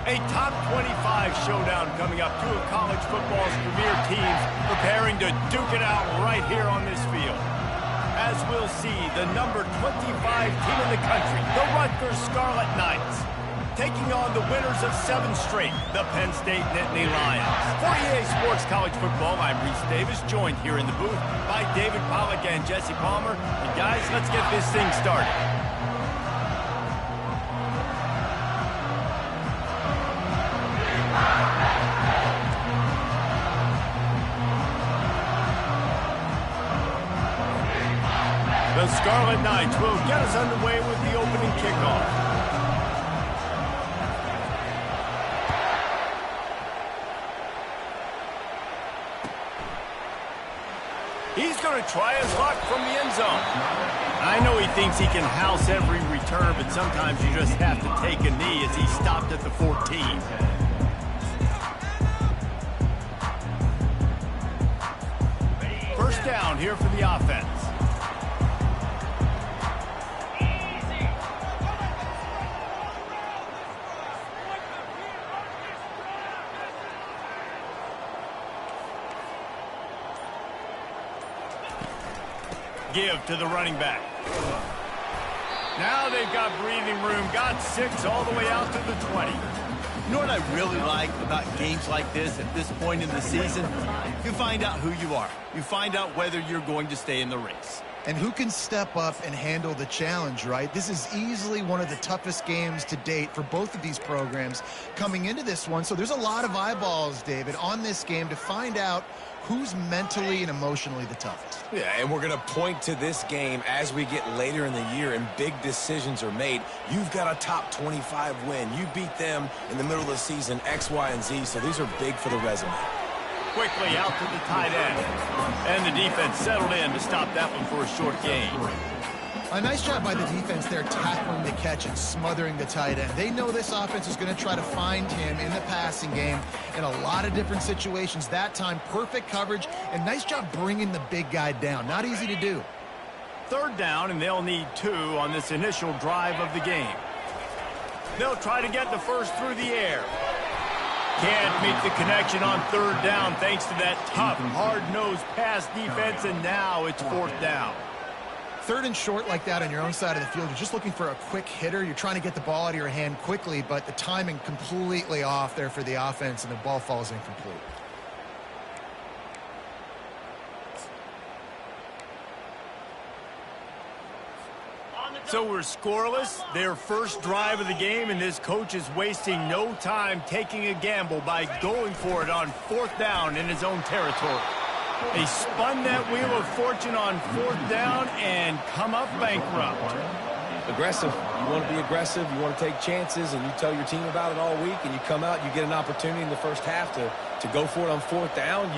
A top 25 showdown coming up. Two of college football's premier teams preparing to duke it out right here on this field. As we'll see, the number 25 team in the country, the Rutgers Scarlet Knights, taking on the winners of 7 straight, the Penn State Nittany Lions. For EA Sports College Football, I'm Reese Davis, joined here in the booth by David Pollack and Jesse Palmer. And guys, let's get this thing started. The Scarlet Knights will get us underway with the opening kickoff. He's going to try his luck from the end zone. I know he thinks he can house every return, but sometimes you just have to take a knee as he stopped at the 14. First down here for the offense. Give to the running back. Now they've got breathing room. Got 6 all the way out to the 20. You know what I really like about games like this at this point in the season? You find out who you are. You find out whether you're going to stay in the race. And who can step up and handle the challenge, right? This is easily one of the toughest games to date for both of these programs coming into this one. So there's a lot of eyeballs, David, on this game to find out who's mentally and emotionally the toughest. Yeah, and we're going to point to this game as we get later in the year and big decisions are made. You've got a top 25 win. You beat them in the middle of the season, X, Y, and Z, so these are big for the resume. Quickly out to the tight end. And the defense settled in to stop that one for a short gain. A nice job by the defense there, tackling the catch and smothering the tight end. They know this offense is going to try to find him in the passing game in a lot of different situations. That time, perfect coverage, and nice job bringing the big guy down. Not easy to do. Third down, and they'll need 2 on this initial drive of the game. They'll try to get the first through the air. Can't meet the connection on third down thanks to that tough, hard-nosed pass defense, and now it's 4th down. Third and short like that on your own side of the field, you're just looking for a quick hitter. You're trying to get the ball out of your hand quickly, but the timing completely off there for the offense, and the ball falls incomplete. So we're scoreless, their first drive of the game, and this coach is wasting no time taking a gamble by going for it on 4th down in his own territory. They spun that wheel of fortune on 4th down and come up bankrupt. Aggressive. You want to be aggressive. You want to take chances, and you tell your team about it all week, and you come out, you get an opportunity in the first half to go for it on 4th down.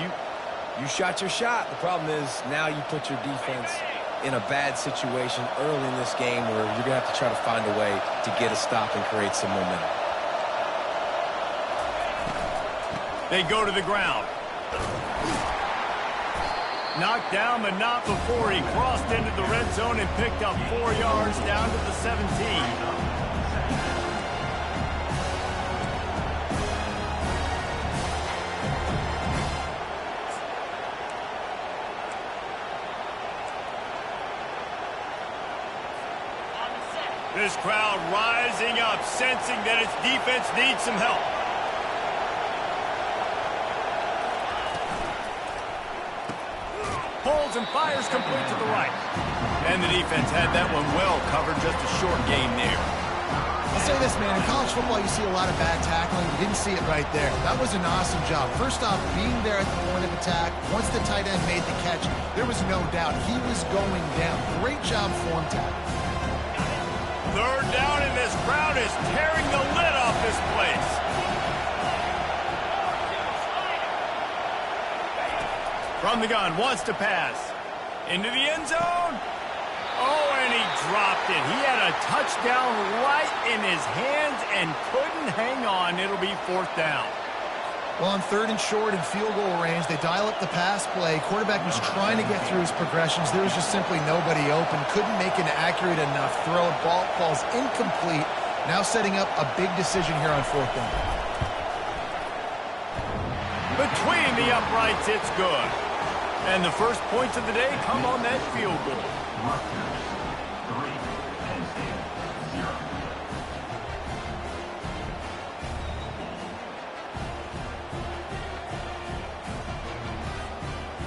You shot your shot. The problem is now you put your defense in a bad situation early in this game where you're going to have to try to find a way to get a stop and create some momentum. They go to the ground. Knocked down, but not before he crossed into the red zone and picked up 4 yards down to the 17. This crowd rising up, sensing that its defense needs some help. Pulls and fires complete to the right. And the defense had that one well covered, just a short gain there. I'll say this, man, in college football you see a lot of bad tackling. You didn't see it right there. That was an awesome job. First off, being there at the point of attack. Once the tight end made the catch, there was no doubt he was going down. Great job form tackle. Third down, and this crowd is tearing the lid off this place. From the gun, wants to pass. Into the end zone. Oh, and he dropped it. He had a touchdown right in his hands and couldn't hang on. It'll be 4th down. Well, on 3rd and short and field goal range, they dial up the pass play. Quarterback was trying to get through his progressions. There was just simply nobody open. Couldn't make an accurate enough throw. Ball falls incomplete. Now setting up a big decision here on 4th down. Between the uprights, it's good. And the first points of the day come on that field goal. Rutgers, 3, Penn State, 0.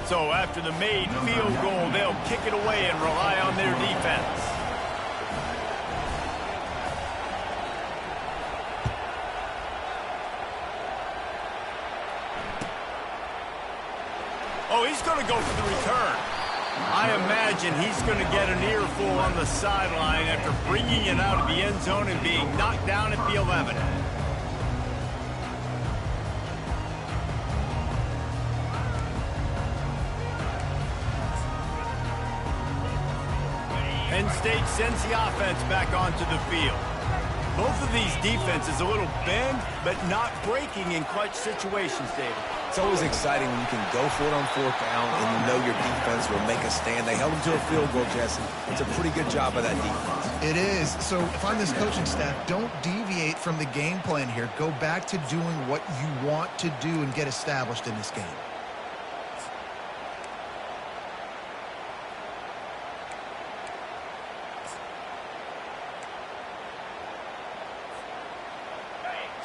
So after the made field goal, they'll kick it away and rely on their defense. Oh, he's going to go for the return. I imagine he's going to get an earful on the sideline after bringing it out of the end zone and being knocked down at the 11. Penn State sends the offense back onto the field. Both of these defenses a little bend, but not breaking in clutch situations, David. It's always exciting when you can go for it on 4th down and you know your defense will make a stand. They held them to a field goal, Jesse. It's a pretty good job by that defense. It is. So if I'm this coaching staff, don't deviate from the game plan here. Go back to doing what you want to do and get established in this game.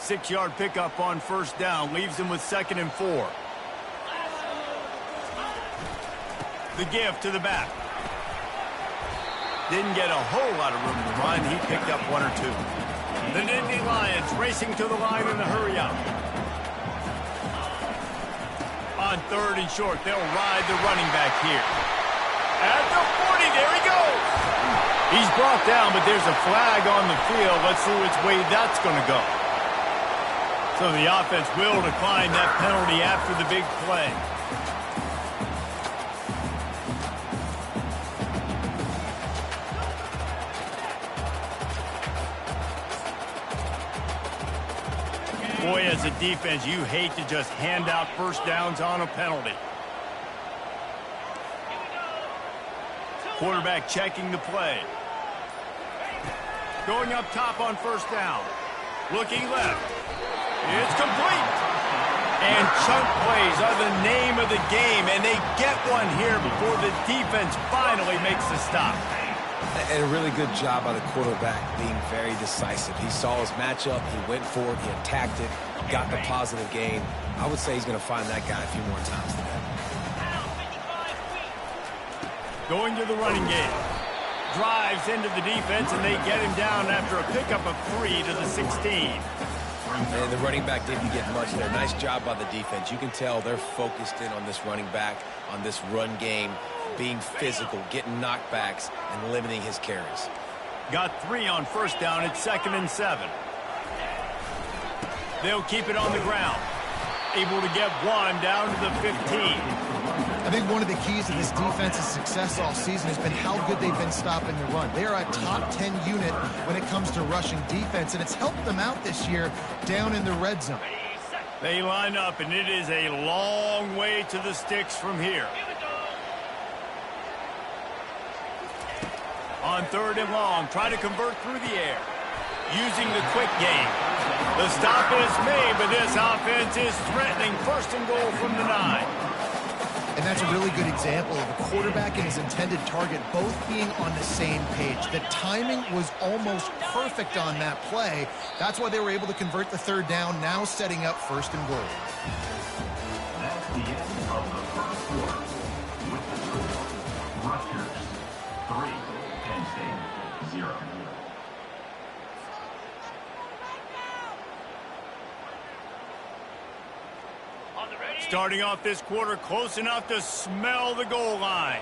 Six-yard pickup on 1st down leaves him with 2nd and 4. The give to the back. Didn't get a whole lot of room to run. He picked up 1 or 2. The Nittany Lions racing to the line in a hurry-up. On 3rd and short, they'll ride the running back here. At the 40, there he goes. He's brought down, but there's a flag on the field. Let's see which way that's going to go. So the offense will decline that penalty after the big play. Boy, as a defense, you hate to just hand out 1st downs on a penalty. Quarterback checking the play. Going up top on 1st down. Looking left. It's complete. And chunk plays are the name of the game, and they get one here before the defense finally makes the stop. And a really good job by the quarterback being very decisive. He saw his matchup, he went for it, he attacked it, got the positive gain. I would say he's going to find that guy a few more times today. Going to the running game. Drives into the defense, and they get him down after a pickup of 3 to the 16. And the running back didn't get much there. Nice job by the defense. You can tell they're focused in on this running back, on this run game, being physical, getting knockbacks, and limiting his carries. Got 3 on 1st down. It's 2nd and 7. They'll keep it on the ground. Able to get 1 down to the 15. I think one of the keys to this defense's success all season has been how good they've been stopping the run. They are a top 10 unit when it comes to rushing defense, and it's helped them out this year down in the red zone. They line up, and it is a long way to the sticks from here. On 3rd and long, try to convert through the air. Using the quick game. The stop is made, but this offense is threatening 1st and goal from the 9. And that's a really good example of a quarterback and his intended target both being on the same page. The timing was almost perfect on that play. That's why they were able to convert the 3rd down, now setting up 1st and goal. That's the end of the 1st quarter. With the score, Rutgers, 3, Penn State, 0. Starting off this quarter close enough to smell the goal line.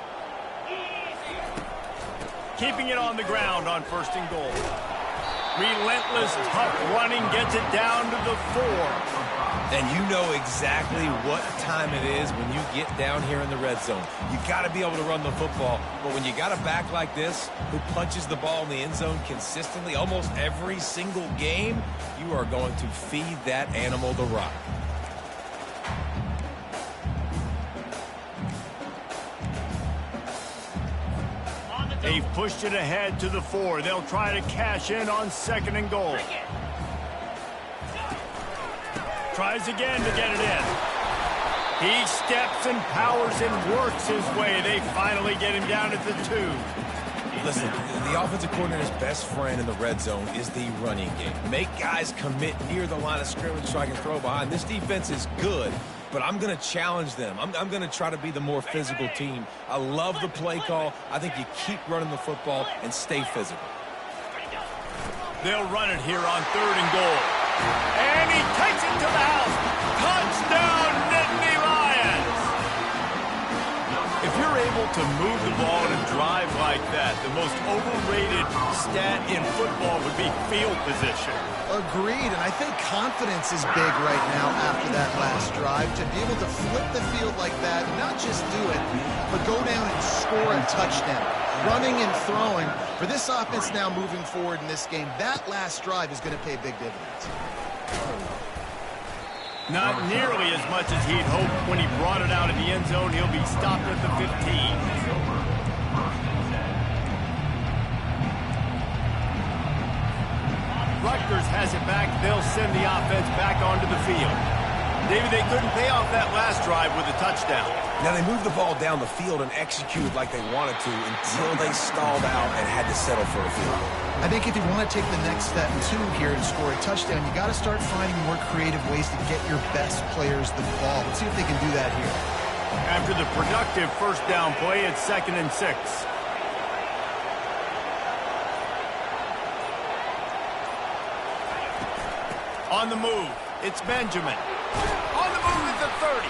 Keeping it on the ground on 1st and goal. Relentless, tough running gets it down to the 4. And you know exactly what time it is when you get down here in the red zone. You got to be able to run the football. But when you got a back like this who punches the ball in the end zone consistently almost every single game, you are going to feed that animal the rock. They've pushed it ahead to the 4. They'll try to cash in on 2nd and goal. Tries again to get it in. He steps and powers and works his way. They finally get him down at the 2. Listen, the offensive coordinator's best friend in the red zone is the running game. Make guys commit near the line of scrimmage so I can throw behind. This defense is good, but I'm going to challenge them. I'm going to try to be the more physical team. I love the play call. I think you keep running the football and stay physical. They'll run it here on 3rd and goal. And he takes it to the house. Touchdown, Nittany Lions! If you're able to move the ball and drive like that, the most overrated stat in football would be field position. Agreed, and I think confidence is big right now after that last drive. To be able to flip the field like that, not just do it, but go down and score a touchdown. Running and throwing. For this offense now moving forward in this game, that last drive is going to pay big dividends. Not nearly as much as he'd hoped when he brought it out in the end zone. He'll be stopped at the 15. Rutgers has it back. They'll send the offense back onto the field. David, they couldn't pay off that last drive with a touchdown. Now, they moved the ball down the field and executed like they wanted to until they stalled out and had to settle for a field goal. I think if you want to take the next step, too, here and score a touchdown, you got to start finding more creative ways to get your best players the ball. Let's see if they can do that here. After the productive first down play, it's 2nd and 6. On the move, it's Benjamin. On the move at the 30.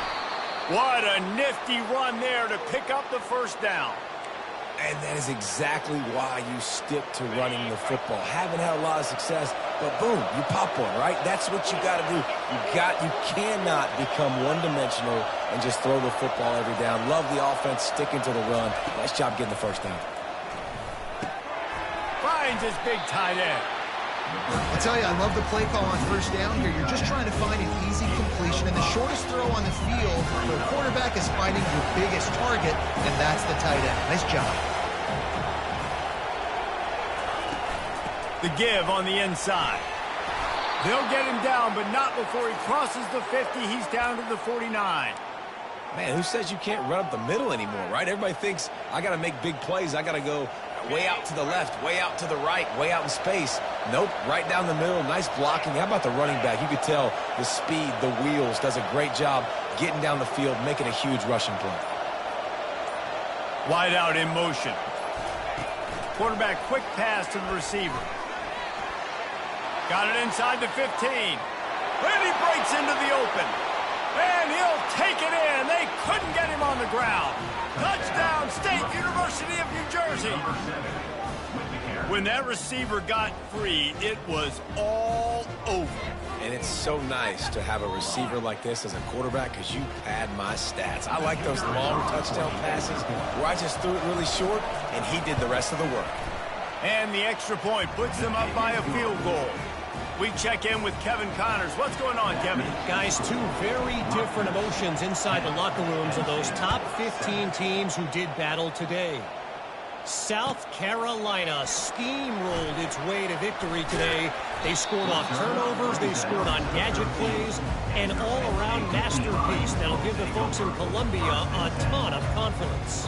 What a nifty run there to pick up the first down. And that is exactly why you stick to running the football. Haven't had a lot of success, but boom, you pop one, right? That's what you got to do. You cannot become one-dimensional and just throw the football every down. Love the offense, sticking to the run. Nice job getting the first down. Finds his big tight end. I tell you, I love the play call on first down here. You're just trying to find an easy completion, and the shortest throw on the field for a quarterback is finding your biggest target, and that's the tight end. Nice job. The give on the inside. They'll get him down, but not before he crosses the 50. He's down to the 49. Man, who says you can't run up the middle anymore, right? Everybody thinks I got to make big plays. I got to go way out to the left, way out to the right, way out in space. Nope, right down the middle. Nice blocking. How about the running back? You could tell the speed, the wheels, does a great job getting down the field, making a huge rushing play. Wide out in motion. Quarterback quick pass to the receiver. Got it inside the 15. And he breaks into the open. And he'll take it in. They couldn't get him on the ground. Touchdown, State University of New Jersey. When that receiver got free, it was all over. And it's so nice to have a receiver like this as a quarterback because you pad my stats. I like those long touchdown passes where I just threw it really short and he did the rest of the work. And the extra point puts them up by a field goal. We check in with Kevin Connors. What's going on, Kevin? Guys, two very different emotions inside the locker rooms of those top 15 teams who did battle today. South Carolina steamrolled its way to victory today. They scored off turnovers, they scored on gadget plays, an all-around masterpiece that'll give the folks in Columbia a ton of confidence.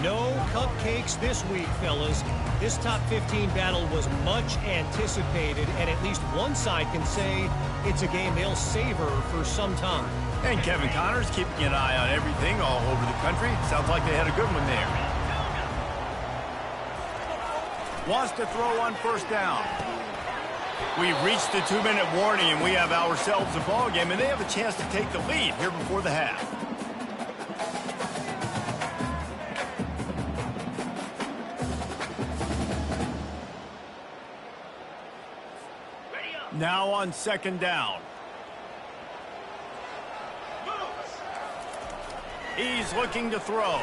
No cupcakes this week, fellas. This top 15 battle was much anticipated, and at least one side can say it's a game they'll savor for some time. And Kevin Connors keeping an eye on everything all over the country. Sounds like they had a good one there. Wants to throw on first down. We've reached the 2-minute warning, and we have ourselves a ball game, and they have a chance to take the lead here before the half. Now on second down. He's looking to throw.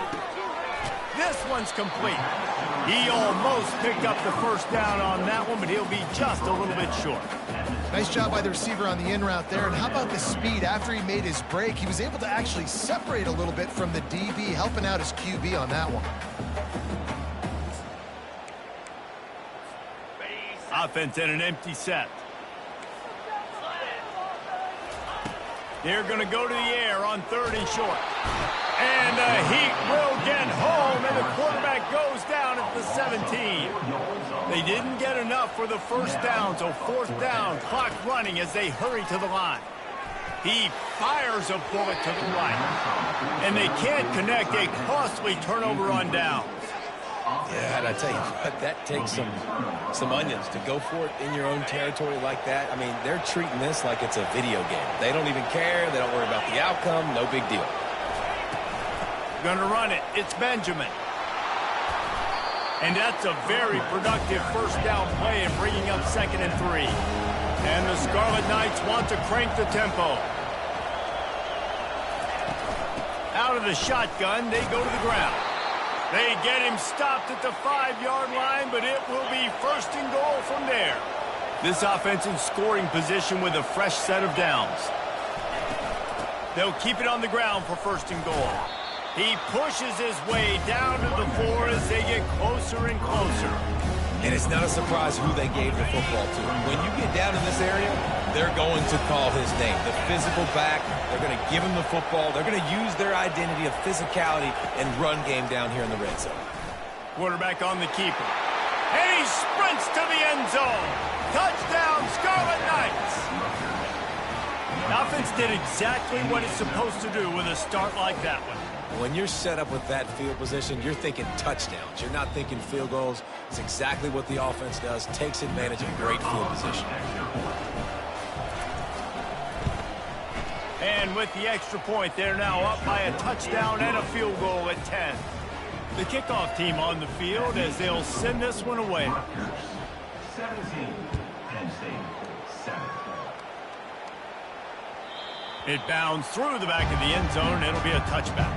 This one's complete. He almost picked up the first down on that one, but he'll be just a little bit short. Nice job by the receiver on the in route there. And how about the speed? After he made his break, he was able to actually separate a little bit from the DB, helping out his QB on that one. Offense in an empty set. They're going to go to the air on 3rd and short. And the Heat will get home, and the quarterback goes down at the 17. They didn't get enough for the first down, so 4th down, clock running as they hurry to the line. He fires a bullet to the right, and they can't connect a costly turnover on downs. Yeah, and I tell you what, that takes some onions to go for it in your own territory like that. I mean, they're treating this like it's a video game. They don't even care. They don't worry about the outcome. No big deal. Going to run it. It's Benjamin. And that's a very productive first down play in bringing up 2nd and 3. And the Scarlet Knights want to crank the tempo. Out of the shotgun, they go to the ground. They get him stopped at the 5-yard line, but it will be 1st and goal from there. This offense in scoring position with a fresh set of downs. They'll keep it on the ground for 1st and goal. He pushes his way down to the floor as they get closer and closer. And it's not a surprise who they gave the football to. When you get down in this area, they're going to call his name. The physical back, they're going to give him the football. They're going to use their identity of physicality and run game down here in the red zone. Quarterback on the keeper. And he sprints to the end zone. Touchdown, Scarlet Knights. The offense did exactly what it's supposed to do with a start like that one. When you're set up with that field position, you're thinking touchdowns. You're not thinking field goals. It's exactly what the offense does. Takes advantage of great field position. And with the extra point, they're now up by a touchdown and a field goal at 10. The kickoff team on the field as they'll send this one away. 17, Penn State, 7. It bounds through the back of the end zone, and it'll be a touchback.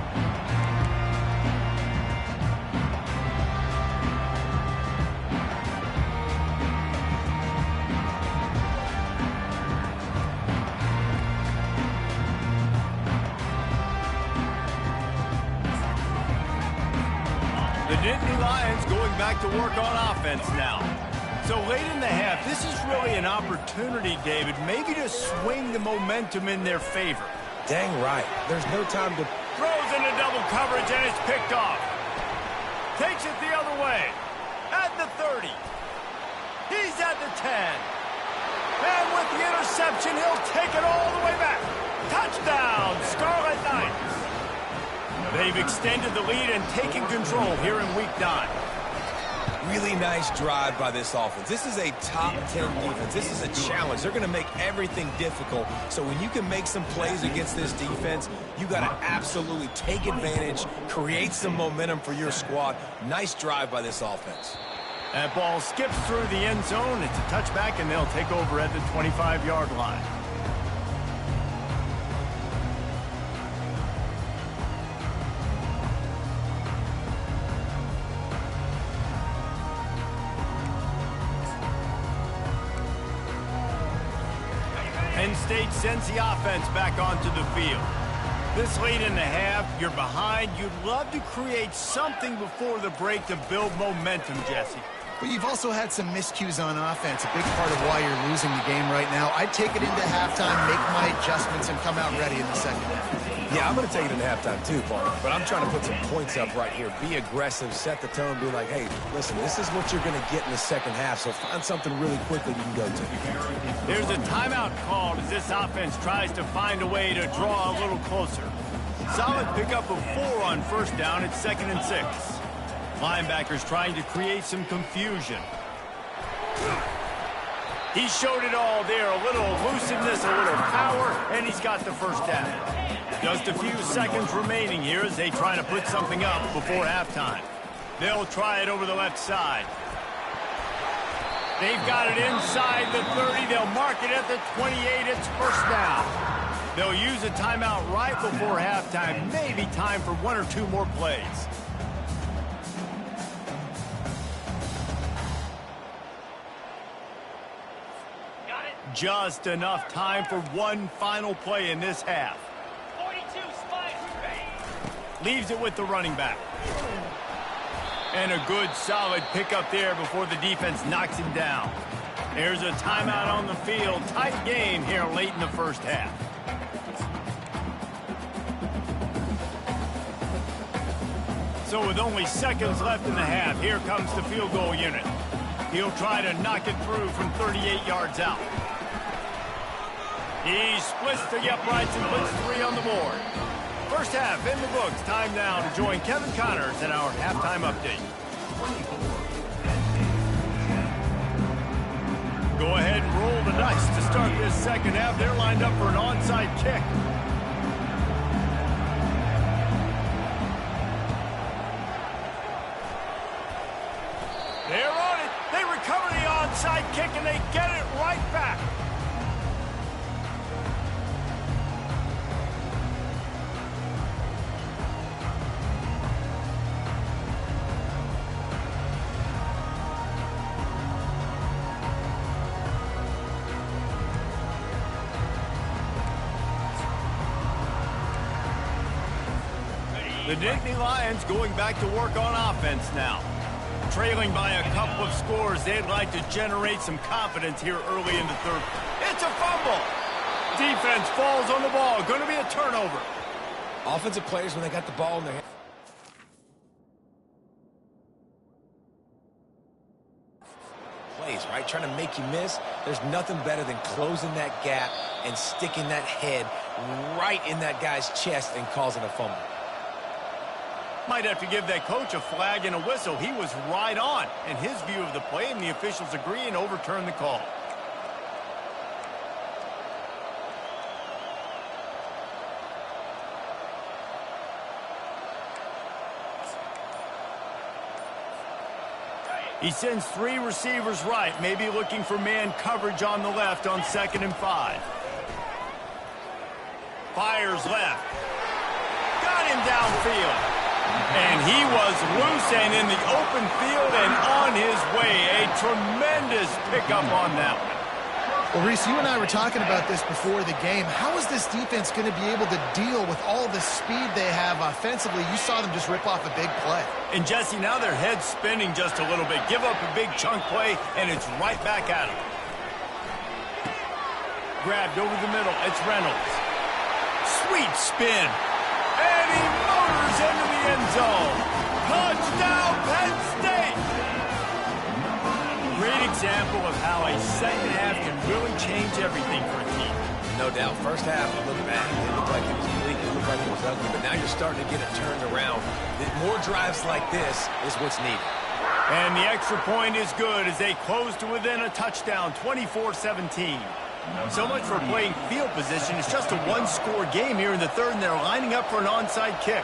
The Nittany Lions going back to work on offense now. So late in the half, this is really an opportunity, David, maybe to swing the momentum in their favor. Dang right. There's no time to... Throws into double coverage, and it's picked off. Takes it the other way. At the 30. He's at the 10. And with the interception, he'll take it all the way back. Touchdown, Scarlet Knights. They've extended the lead and taken control here in Week 9. Really nice drive by this offense. This is a top 10 defense. This is a challenge. They're going to make everything difficult. So when you can make some plays against this defense, you got to absolutely take advantage, create some momentum for your squad. Nice drive by this offense. That ball skips through the end zone. It's a touchback, and they'll take over at the 25-yard line. Penn State sends the offense back onto the field. This late in the half, you're behind. You'd love to create something before the break to build momentum, Jesse. But you've also had some miscues on offense, a big part of why you're losing the game right now. I'd take it into halftime, make my adjustments, and come out ready in the second half. Yeah, I'm going to take it into halftime too, Paul. But I'm trying to put some points up right here. Be aggressive, set the tone, be like, hey, listen, this is what you're going to get in the second half, so find something really quickly you can go to. There's a timeout called as this offense tries to find a way to draw a little closer. Solid pickup of 4 on first down at 2nd and 6. Linebackers trying to create some confusion. He showed it all there, a little elusiveness, a little power, and he's got the first down. Just a few seconds remaining here as they try to put something up before halftime. They'll try it over the left side. They've got it inside the 30. They'll mark it at the 28. It's first down. They'll use a timeout right before halftime. Maybe time for 1 or 2 more plays. Just enough time for one final play in this half. 42 leaves it with the running back. And a good solid pickup there before the defense knocks him down. There's a timeout on the field. Tight game here late in the first half. So with only seconds left in the half, here comes the field goal unit. He'll try to knock it through from 38 yards out. He splits the uprights and puts 3 on the board. First half in the books. Time now to join Kevin Connors in our halftime update. Go ahead and roll the dice to start this second half. They're lined up for an onside kick. They're on it. They recover the onside kick, and they get it right back. The Nittany Lions going back to work on offense now. Trailing by a couple of scores, they'd like to generate some confidence here early in the third. It's a fumble. Defense falls on the ball. Going to be a turnover. Offensive players, when they got the ball in their hand. Plays, right? Trying to make you miss. There's nothing better than closing that gap and sticking that head right in that guy's chest and causing a fumble. Might have to give that coach a flag and a whistle. He was right on in his view of the play, and the officials agree and overturn the call. He sends 3 receivers right, maybe looking for man coverage on the left on 2nd and 5. Fires left. Got him downfield. And he was loose and in the open field and on his way. A tremendous pickup on that one. Well, Reese, you and I were talking about this before the game. How is this defense going to be able to deal with all the speed they have offensively? You saw them just rip off a big play. And, Jesse, now their head's spinning just a little bit. Give up a big chunk play, and it's right back at them. Grabbed over the middle. It's Reynolds. Sweet spin. And he motors into the end zone. Touchdown, Penn State! Great example of how a second half can really change everything for a team. No doubt. First half, it looked bad. It looked like it was elite. It looked like it was ugly. But now you're starting to get it turned around. More drives like this is what's needed. And the extra point is good as they close to within a touchdown, 24-17. So much for playing field position. It's just a one-score game here in the third, and they're lining up for an onside kick.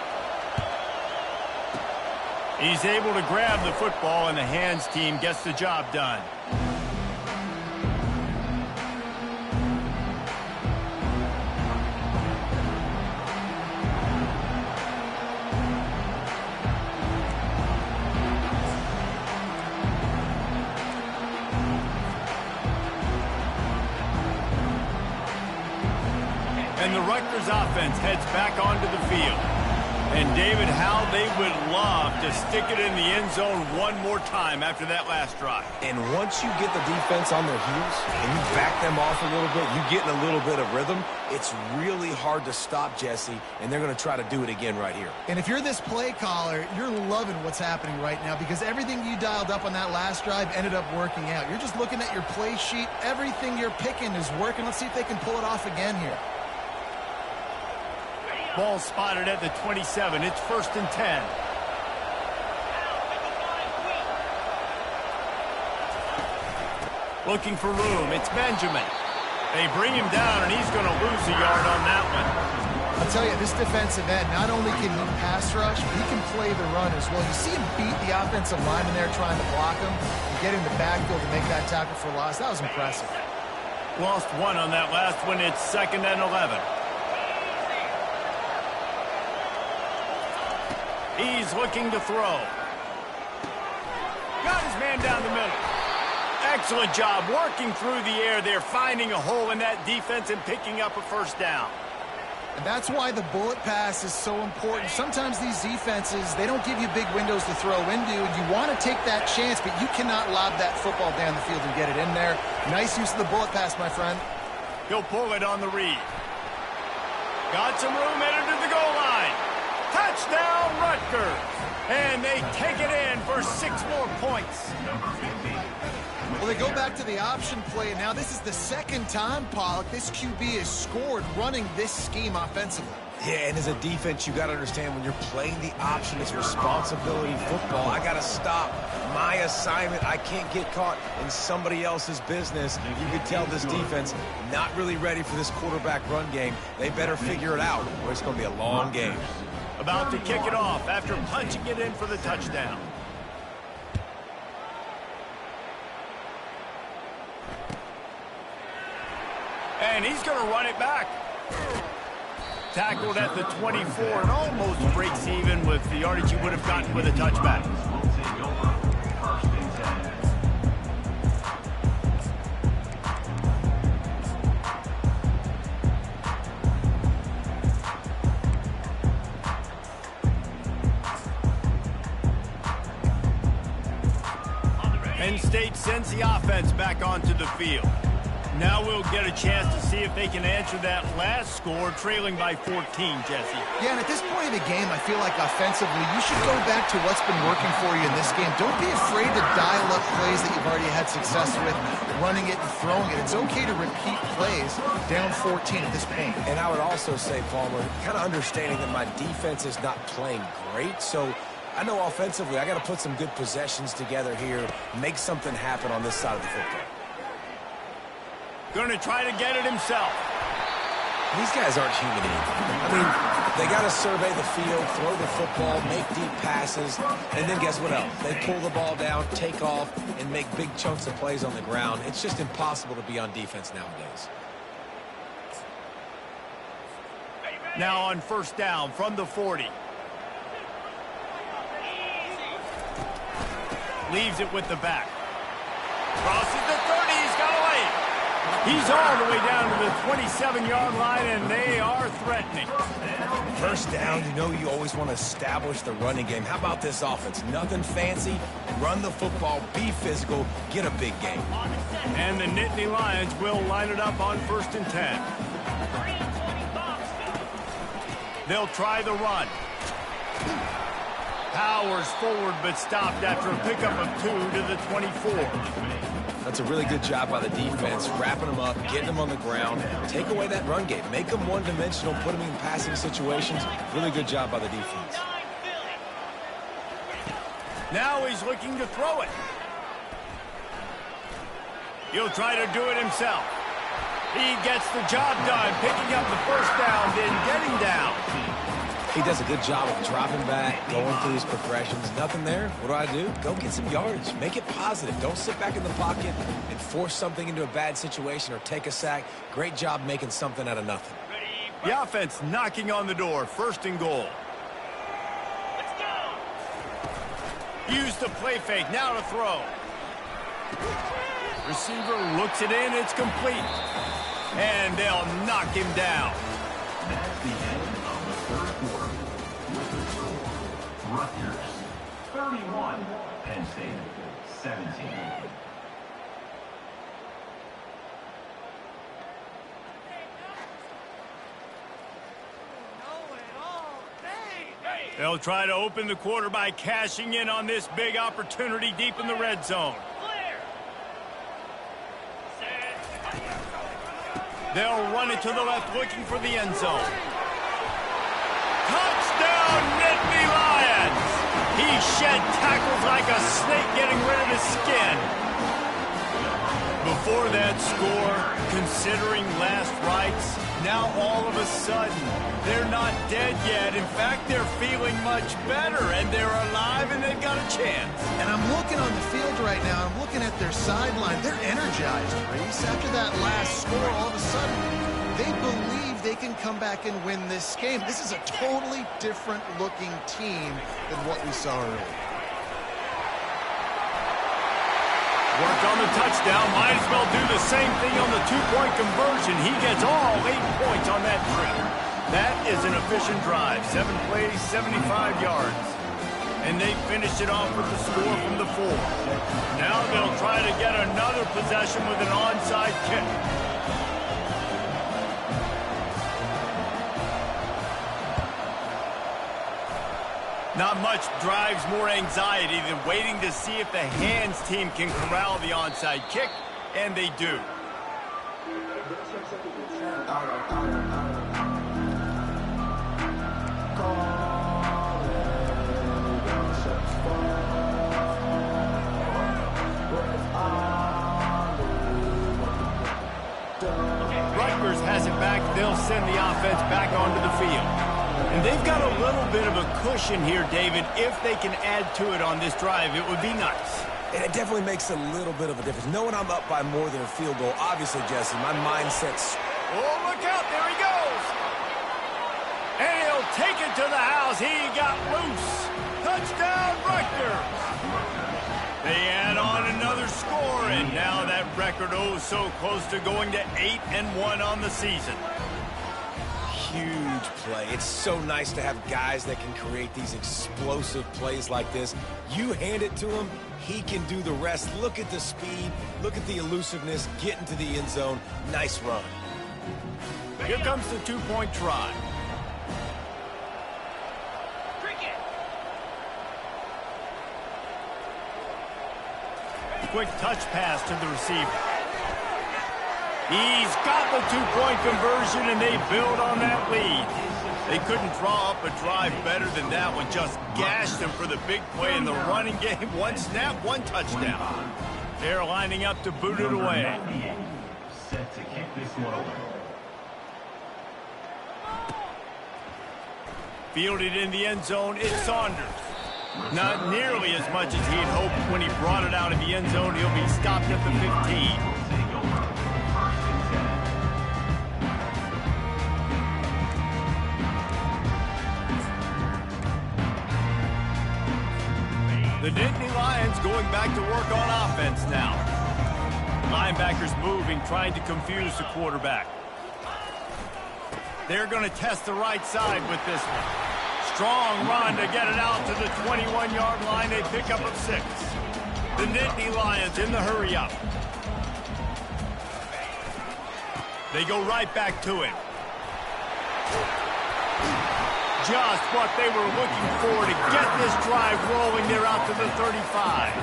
He's able to grab the football, and the hands team gets the job done. And the Rutgers offense heads back onto the field. And, David, how they would love to stick it in the end zone one more time after that last drive. And once you get the defense on their heels and you back them off a little bit, you get in a little bit of rhythm, it's really hard to stop, Jesse, and they're going to try to do it again right here. And if you're this play caller, you're loving what's happening right now because everything you dialed up on that last drive ended up working out. You're just looking at your play sheet. Everything you're picking is working. Let's see if they can pull it off again here. Ball spotted at the 27. It's 1st and 10. Looking for room. It's Benjamin. They bring him down, and he's going to lose a yard on that one. I'll tell you, this defensive end, not only can he pass rush, but he can play the run as well. You see him beat the offensive lineman there trying to block him and get in the backfield to make that tackle for loss. That was impressive. Lost 1 on that last one. It's 2nd and 11. He's looking to throw. Got his man down the middle. Excellent job working through the air there, finding a hole in that defense and picking up a first down. And that's why the bullet pass is so important. Sometimes these defenses, they don't give you big windows to throw into, and you want to take that chance, but you cannot lob that football down the field and get it in there. Nice use of the bullet pass, my friend. He'll pull it on the read. Got some room, headed to the goal line. Touchdown, Rutgers. And they take it in for 6 more points. Well, they go back to the option play, and now this is the second time, Pollock, this QB has scored running this scheme offensively. Yeah, and as a defense, you got to understand when you're playing the option, it's responsibility football. I got to stop my assignment. I can't get caught in somebody else's business. You can tell this defense not really ready for this quarterback run game. They better figure it out, or it's going to be a long game. About to kick it off after punching it in for the touchdown. And he's going to run it back. Tackled at the 24 and almost breaks even with the yardage he would have gotten with a touchback. Penn State sends the offense back onto the field. Now we'll get a chance to see if they can answer that last score, trailing by 14, Jesse. Yeah, and at this point of the game, I feel like offensively, you should go back to what's been working for you in this game. Don't be afraid to dial up plays that you've already had success with, running it and throwing it. It's okay to repeat plays down 14 at this point. And I would also say, Palmer, kind of understanding that my defense is not playing great, so I know offensively I got to put some good possessions together here, make something happen on this side of the football. Going to try to get it himself. These guys aren't human anymore. I mean, they got to survey the field, throw the football, make deep passes, and then guess what else? They pull the ball down, take off, and make big chunks of plays on the ground. It's just impossible to be on defense nowadays. Now on first down from the 40. Leaves it with the back. Crosses the 30. He's got away. He's all the way down to the 27-yard line, and they are threatening. First down, you know you always want to establish the running game. How about this offense? Nothing fancy. Run the football, be physical, get a big game. And the Nittany Lions will line it up on 1st and 10. They'll try the run. Powers forward, but stopped after a pickup of 2 to the 24. That's a really good job by the defense, wrapping them up, getting them on the ground. Take away that run game. Make them one-dimensional, put them in passing situations. Really good job by the defense. Now he's looking to throw it. He'll try to do it himself. He gets the job done, picking up the first down, then getting down. He does a good job of dropping back, going through his progressions. Nothing there. What do? Go get some yardage. Make it positive. Don't sit back in the pocket and force something into a bad situation or take a sack. Great job making something out of nothing. The offense knocking on the door. 1st and goal. Use the play fake. Now to throw. Receiver looks it in. It's complete. And they'll knock him down. That's the end of the third quarter. With the score, Rutgers 31, Penn State 17. They'll try to open the quarter by cashing in on this big opportunity deep in the red zone. They'll run it to the left, looking for the end zone. Touchdown, Nittany Lions! He shed tackles like a snake, getting rid of his skin. Before that score, considering last rites, now all of a sudden, they're not dead yet. In fact, they're feeling much better, and they're alive, and they've got a chance. And I'm looking on the field right now. I'm looking at their sideline. They're energized, Reese. After that last score, all of a sudden, they believe they can come back and win this game. This is a totally different-looking team than what we saw earlier. Worked on the touchdown. Might as well do the same thing on the two-point conversion. He gets all 8 points on that trip. That is an efficient drive. 7 plays, 75 yards. And they finished it off with the score from the 4. Now they'll try to get another possession with an onside kick. Not much drives more anxiety than waiting to see if the hands team can corral the onside kick, and they do. Rutgers has it back. They'll send the offense back onto the field. And they've got a little bit of a cushion here, David. If they can add to it on this drive, it would be nice. And it definitely makes a little bit of a difference. Knowing I'm up by more than a field goal, obviously, Jesse, my mindset's... Oh, look out. There he goes. And he'll take it to the house. He got loose. Touchdown, Rutgers. They add on another score, and now that record, oh, so close to going to 8-1 on the season. Huge play. It's so nice to have guys that can create these explosive plays like this. You hand it to him, he can do the rest. Look at the speed, look at the elusiveness, get into the end zone. Nice run. Here comes the two-point try. Quick touch pass to the receiver. He's got the two-point conversion, and they build on that lead. They couldn't draw up a drive better than that one. Just gashed them for the big play in the running game. One snap, one touchdown. They're lining up to boot it away. Set to kick this one away. Fielded in the end zone, it's Saunders. Not nearly as much as he had hoped when he brought it out of the end zone. He'll be stopped at the 15. The Nittany Lions going back to work on offense now. Linebackers moving, trying to confuse the quarterback. They're going to test the right side with this one. Strong run to get it out to the 21-yard line. They pick up a 6. The Nittany Lions in the hurry-up. They go right back to it. Just what they were looking for to get this drive rolling. They're out to the 35.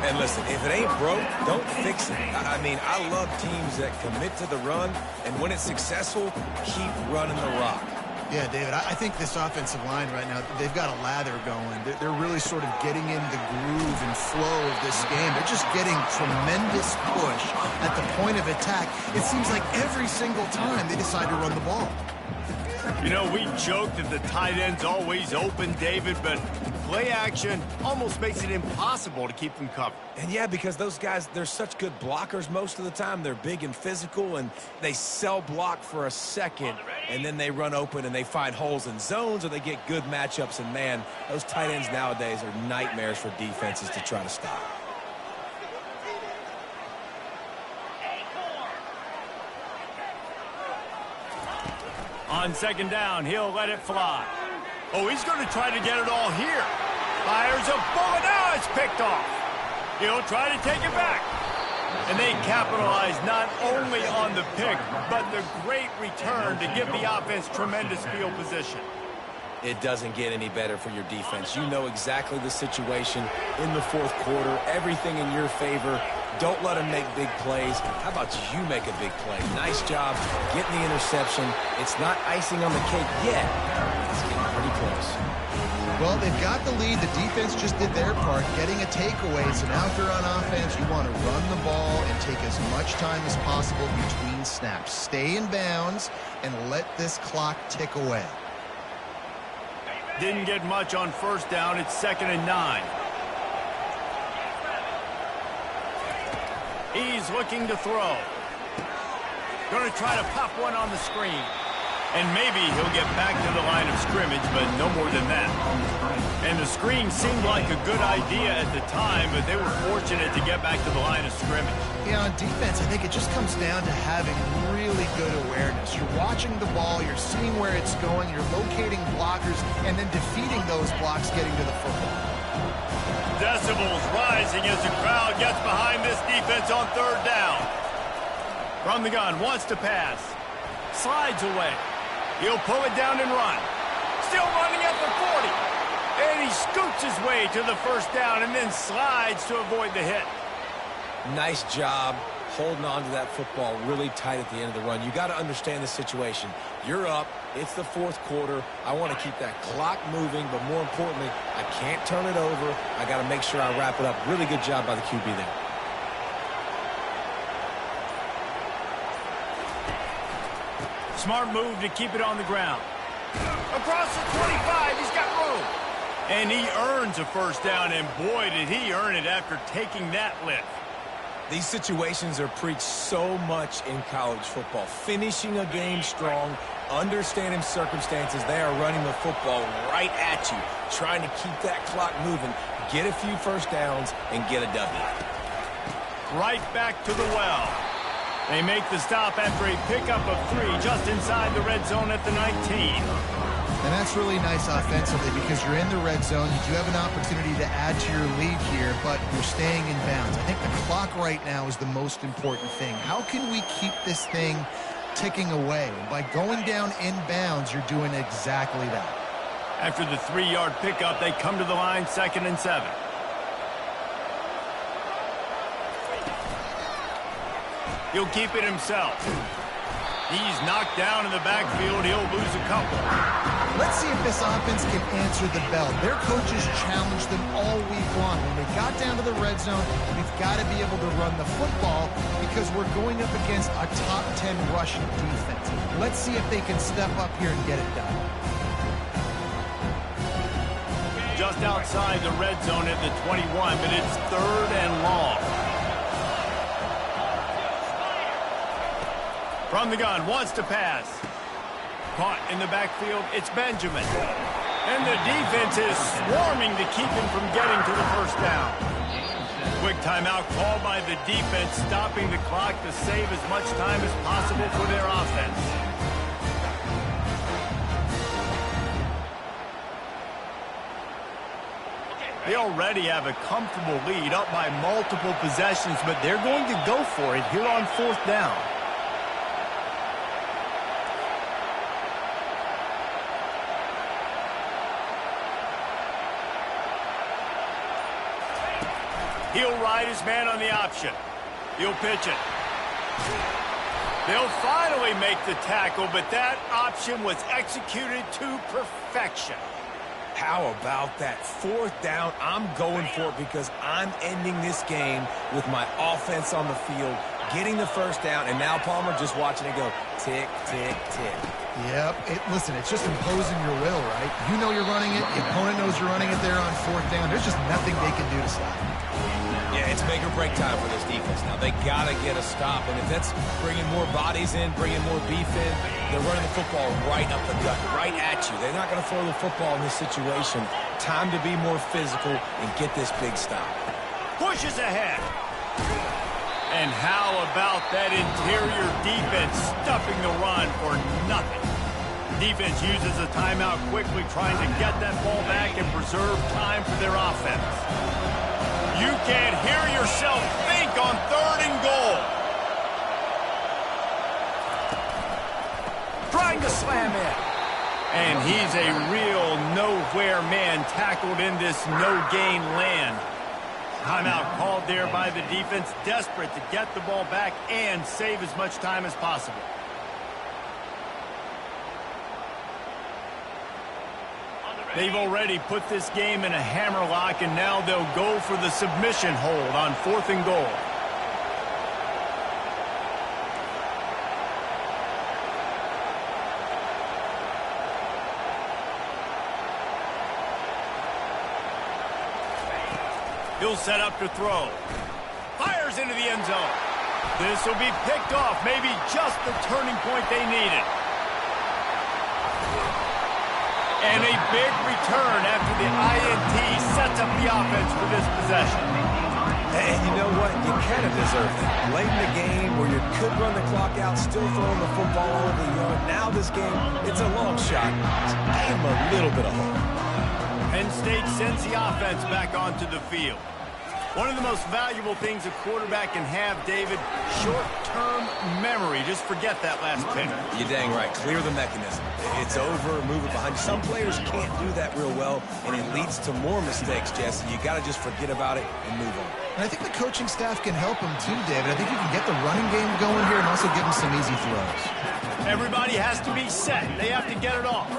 And listen, if it ain't broke, don't fix it. I mean, I love teams that commit to the run, and when it's successful, keep running the rock. Yeah, David, I think this offensive line right now, they've got a lather going. They're really sort of getting in the groove and flow of this game. They're just getting tremendous push at the point of attack. It seems like every single time they decide to run the ball. You know, we joked that the tight end's always open, David, but play action almost makes it impossible to keep them covered. And yeah, because those guys, they're such good blockers most of the time. They're big and physical, and they sell block for a second, and then they run open and they find holes in zones, or they get good matchups. And man, those tight ends nowadays are nightmares for defenses to try to stop. On second down, he'll let it fly. Oh, he's going to try to get it all here. Fires a bullet. Now it's picked off. He'll try to take it back. And they capitalize not only on the pick, but the great return to give the offense tremendous field position. It doesn't get any better for your defense. You know exactly the situation in the fourth quarter. Everything in your favor. Don't let them make big plays. How about you make a big play? Nice job getting the interception. It's not icing on the cake yet. It's getting pretty close. Well, they've got the lead. The defense just did their part, getting a takeaway. So now if they're on offense, you want to run the ball and take as much time as possible between snaps. Stay in bounds and let this clock tick away. Didn't get much on first down. It's 2nd and 9. He's looking to throw. Going to try to pop one on the screen. And maybe he'll get back to the line of scrimmage, but no more than that. And the screen seemed like a good idea at the time, but they were fortunate to get back to the line of scrimmage. Yeah, on defense, I think it just comes down to having really good awareness. You're watching the ball, you're seeing where it's going, you're locating blockers, and then defeating those blocks getting to the football. Decibels rising as the crowd gets behind this defense on third down. From the gun, wants to pass. Slides away. He'll pull it down and run. Still running at the 40. And he scoots his way to the first down and then slides to avoid the hit. Nice job holding on to that football really tight at the end of the run. You got to understand the situation. You're up. It's the fourth quarter. I want to keep that clock moving, but more importantly, I can't turn it over. I got to make sure I wrap it up. Really good job by the QB there. Smart move to keep it on the ground. Across the 25, he's got room. And he earns a first down, and boy, did he earn it after taking that lift. These situations are preached so much in college football. Finishing a game strong, understanding circumstances. They are running the football right at you, trying to keep that clock moving, get a few first downs, and get a W. Right back to the well. They make the stop after a pickup of 3 just inside the red zone at the 19. And that's really nice offensively because you're in the red zone. You do have an opportunity to add to your lead here, but you're staying in bounds. I think the clock right now is the most important thing. How can we keep this thing ticking away? And by going down in bounds, you're doing exactly that. After the 3-yard pickup, they come to the line 2nd and 7. He'll keep it himself. He's knocked down in the backfield. He'll lose a couple. Let's see if this offense can answer the bell. Their coaches challenged them all week long. When they got down to the red zone, we've got to be able to run the football because we're going up against a top 10 rushing defense. Let's see if they can step up here and get it done. Just outside the red zone at the 21, but it's 3rd and long. From the gun, wants to pass. Caught in the backfield, it's Benjamin. And the defense is swarming to keep him from getting to the first down. Quick timeout called by the defense, stopping the clock to save as much time as possible for their offense. They already have a comfortable lead, up by multiple possessions, but they're going to go for it here on 4th down. He'll ride his man on the option. He'll pitch it. They'll finally make the tackle, but that option was executed to perfection. How about that 4th down? I'm going for it because I'm ending this game with my offense on the field, getting the first down, and now Palmer just watching it go tick, tick, tick. Yep. Listen, it's just imposing your will, right? You know you're running it. The opponent knows you're running it there on 4th down. There's just nothing they can do to stop it. Yeah, it's make or break time for this defense now. They got to get a stop, and if that's bringing more bodies in, bringing more beef in, they're running the football right up the gut, right at you. They're not going to throw the football in this situation. Time to be more physical and get this big stop. Pushes ahead. And how about that interior defense stuffing the run for nothing? Defense uses a timeout quickly, trying to get that ball back and preserve time for their offense. You can't hear yourself think on 3rd and goal. Trying to slam in. And he's a real nowhere man tackled in this no-gain land. Timeout called there by the defense, desperate to get the ball back and save as much time as possible. They've already put this game in a hammerlock, and now they'll go for the submission hold on 4th and goal. He'll set up to throw. Fires into the end zone. This will be picked off, maybe just the turning point they needed. And a big return after the INT sets up the offense for this possession. And you know what? You kind of deserve it. Late in the game where you could run the clock out, still throwing the football over the yard. Now this game, it's a long shot. Give him a little bit of hope. Penn State sends the offense back onto the field. One of the most valuable things a quarterback can have, David, short-term memory. Just forget that last pick. You're dang right. Clear the mechanism. It's over, move it behind you. Some players can't do that real well, and it leads to more mistakes, Jesse. You got to just forget about it and move on. And I think the coaching staff can help him too, David. I think you can get the running game going here and also give him some easy throws. Everybody has to be set. They have to get it off.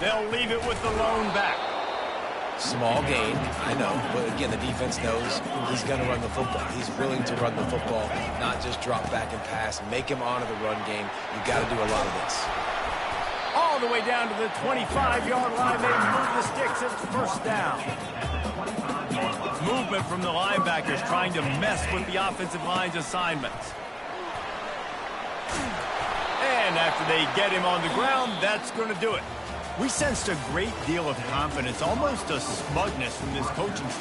They'll leave it with the lone back. Small gain, I know, but again, the defense knows he's going to run the football. He's willing to run the football, not just drop back and pass. Make him honor the run game. You got to do a lot of this. All the way down to the 25-yard line. They move the sticks. It's first down. Movement from the linebackers trying to mess with the offensive line's assignments. And after they get him on the ground, that's going to do it. We sensed a great deal of confidence, almost a smugness from this coaching staff.